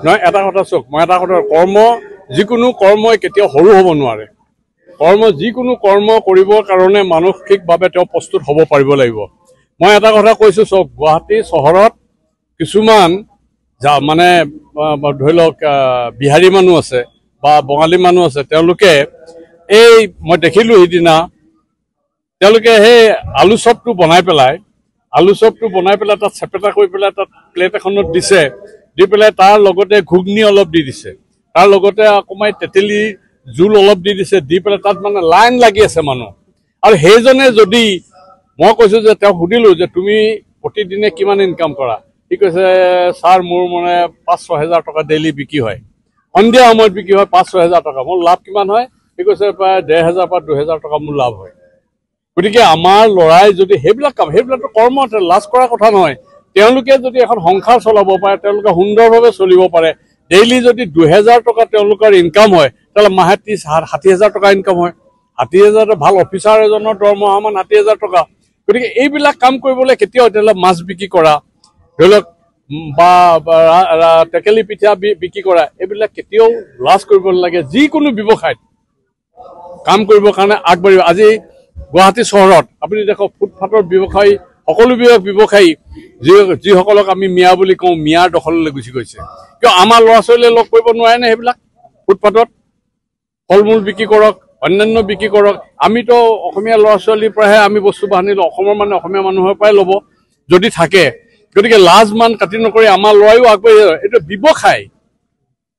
নহয় এটা কথা চাওক মই এটা কথা কৰ্ম যিকোনো কৰ্মই কেতিয়াও সৰু হ'ব নোৱাৰে যিকোনো কৰ্ম কৰিবৰ কাৰণে মানসিকভাৱে তেওঁ প্ৰস্তুত হ'ব পাৰিব লাগিব মই এটা কথা কৈছোঁ চাওক গুৱাহাটী চহৰত কিছুমান মানে ধৰি লওক বিহাৰী মানুহ আছে বা বঙালী মানুহ আছে তেওঁলোকে এই মই দেখিলোঁ সিদিনা তেওঁলোকে সেই আলু চপটো বনাই পেলাই তাত চেপেটা কৰি পেলাই তাত প্লেট এখনত দিছে দি পেলাই তাৰ লগতে ঘুগনি অলপ দি দিছে তাৰ লগতে অকণমান তেতেলী জোল অলপ দি দিছে দি পেলাই তাত মানে লাইন লাগি আছে মানুহ আৰু সেইজনে যদি মই কৈছোঁ যে তেওঁক সুধিলোঁ যে তুমি প্ৰতিদিনে কিমান ইনকাম কৰা সি কৈছে ছাৰ মোৰ মানে ৫-৬ হাজাৰ টকা ডেইলি বিক্ৰী হয় সন্ধিয়া সময়ত বিক্ৰী হয় ৫-৬ হাজাৰ টকা মোৰ লাভ কিমান হয় সি কৈছে প্ৰায় ১,৫০০ পৰা ২,০০০ টকা মোৰ লাভ হয় গতিকে আমাৰ ল'ৰাই যদি সেইবিলাকতো কৰ্ম লাজ কৰাৰ কথা নহয় তেওঁলোকে যদি এখন সংসাৰ চলাব পাৰে তেওঁলোকে সুন্দৰভাৱে চলিব পাৰে ডেইলি যদি ২,০০০ টকা তেওঁলোকৰ ইনকাম হয় তাহলে মাহে ৬০,০০০ টকা ইনকাম হয় ৬০,০০০ ভাল অফিচাৰ এজনৰ দৰমহা মান ৬০,০০০ টকা গতিকে এইবিলাক কাম কৰিবলৈ কেতিয়াও এতিয়া মাছ বিক্ৰী কৰা ধৰি লওক বা টেকেলি পিঠা বিক্ৰী কৰা এইবিলাক কেতিয়াও লাজ কৰিব নালাগে যিকোনো ব্যৱসায়ত কাম কৰিবৰ কাৰণে আগবাঢ়িব আজি গুৱাহাটী চহৰত আপুনি দেখক ফুটপাথৰ ব্যৱসায়ী সকলো ব্যৱসায়ী যিসকলক আমি মিয়া বুলি কওঁ মিয়াৰ দখললৈ গুচি গৈছে কিয় আমাৰ ল'ৰা ছোৱালীয়ে লগ কৰিব নোৱাৰে নে সেইবিলাক ফুটপাথত ফল মূল বিক্ৰী কৰক অন্যান্য বিক্ৰী কৰক আমিতো অসমীয়া ল'ৰা ছোৱালীৰ পৰাহে আমি বস্তু বাহানি অসমৰ মানে অসমীয়া মানুহৰ পৰাই ল'ব যদি থাকে গতিকে লাজ মান কাটি নকৰি আমাৰ ল'ৰাইও আগবাঢ়ি এইটো ব্যৱসায়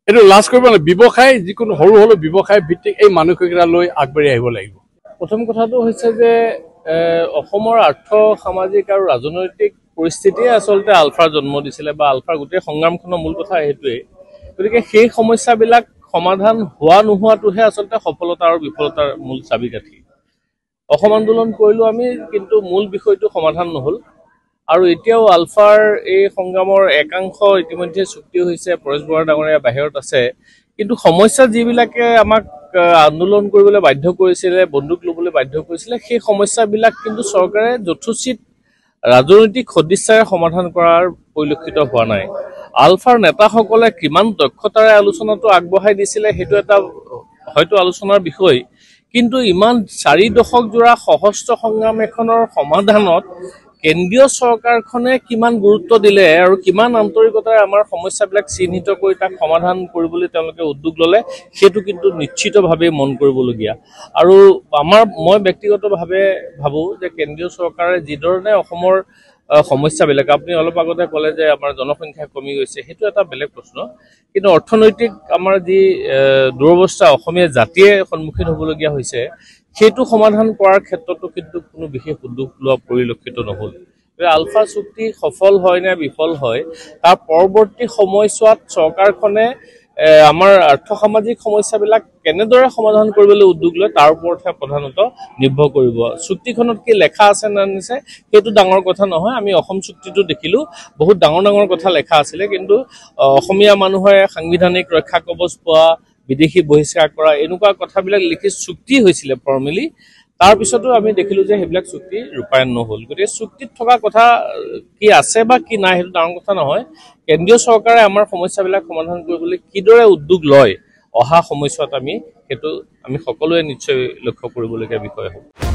এইটো লাজ কৰিব নালাগে ব্যৱসায় যিকোনো সৰু হ'লেও ব্যৱসায় ভিত্তিক এই মানসিকতা লৈ আগবাঢ়ি আহিব লাগিব প্ৰথম কথাটো হৈছে যে অসমৰ আৰ্থ সামাজিক আৰু ৰাজনৈতিক পৰিস্থিতিয়ে আচলতে আলফাৰ জন্ম দিছিলে বা আলফাৰ গোটেই সংগ্ৰামখনৰ মূল কথা সেইটোৱেই গতিকে সেই সমস্যাবিলাক সমাধান হোৱা নোহোৱাটোহে আচলতে সফলতা আৰু বিফলতাৰ মূল চাবিকাঠি অসম আন্দোলন কৰিলোঁ আমি কিন্তু মূল বিষয়টো সমাধান নহ'ল আৰু এতিয়াও আলফাৰ এই সংগ্ৰামৰ একাংশ ইতিমধ্যে চুক্তি হৈছে পৰেশ বৰা ডাঙৰীয়া বাহিৰত আছে কিন্তু সমস্যা যিবিলাকে আমাক আন্দোলন কৰিবলৈ বাধ্য কৰিছিলে বন্দুক ল'বলৈ বাধ্য কৰিছিলে সেই সমস্যাবিলাক কিন্তু চৰকাৰে যথোচিত ৰাজনৈতিক সদিচ্ছাৰে সমাধান কৰাৰ পৰিলক্ষিত হোৱা নাই আলফাৰ নেতাসকলে কিমান দক্ষতাৰে আলোচনাটো আগবঢ়াই দিছিলে সেইটো এটা হয়তো আলোচনাৰ বিষয় কিন্তু ইমান ৪ দশক জোৰা সহস্ৰ সংগ্ৰাম এখনৰ সমাধানত কেন্দ্ৰীয় চৰকাৰখনে কিমান গুৰুত্ব দিলে আৰু কিমান আন্তৰিকতাৰে আমাৰ সমস্যাবিলাক চিহ্নিত কৰি তাক সমাধান কৰিবলৈ তেওঁলোকে উদ্যোগ ল'লে সেইটো কিন্তু নিশ্চিতভাৱে মন কৰিবলগীয়া আৰু মই ব্যক্তিগতভাৱে ভাবোঁ যে কেন্দ্ৰীয় চৰকাৰে যিধৰণে অসমৰ সমস্যাবিলাক আপুনি অলপ আগতে ক'লে যে আমাৰ জনসংখ্যা কমি গৈছে সেইটো এটা বেলেগ প্ৰশ্ন কিন্তু অৰ্থনৈতিক আমাৰ যি দুৰৱস্থা অসমীয়া জাতিয়ে সন্মুখীন হ'বলগীয়া হৈছে সেইটো সমাধান কৰাৰ ক্ষেত্ৰতো কিন্তু কোনো বিশেষ উদ্যোগ লোৱা পৰিলক্ষিত নহ'ল আলফা চুক্তি সফল হয় নে বিফল হয় তাৰ পৰৱৰ্তী সময়ছোৱাত চৰকাৰখনে আমাৰ আৰ্থসামাজিক সমস্যাবিলাক কেনেদৰে সমাধান কৰিবলৈ উদ্যোগ লয় তাৰ ওপৰতহে প্ৰধানত নিৰ্ভৰ কৰিব চুক্তিখনত কি লেখা আছে নে নিছে সেইটো ডাঙৰ কথা নহয় আমি অসম চুক্তিটো দেখিলোঁ বহুত ডাঙৰ কথা লেখা আছিলে কিন্তু অসমীয়া মানুহে সাংবিধানিক ৰক্ষা কৱচ পোৱা বিদেশী বহিষ্কাৰ কৰা এনেকুৱা কথাবিলাক লিখি চুক্তি হৈছিলে ফৰ্মেলি তাৰপিছতো আমি দেখিলোঁ যে সেইবিলাক চুক্তি ৰূপায়ণ নহ'ল গতিকে চুক্তিত থকা কথা কি আছে বা কি নাই সেইটো ডাঙৰ কথা নহয় কেন্দ্ৰীয় চৰকাৰে আমাৰ সমস্যাবিলাক সমাধান কৰিবলৈ কিদৰে উদ্যোগ লয় অহা সময়ছোৱাত আমি সকলোৱে নিশ্চয় লক্ষ্য কৰিবলগীয়া বিষয় হ'ব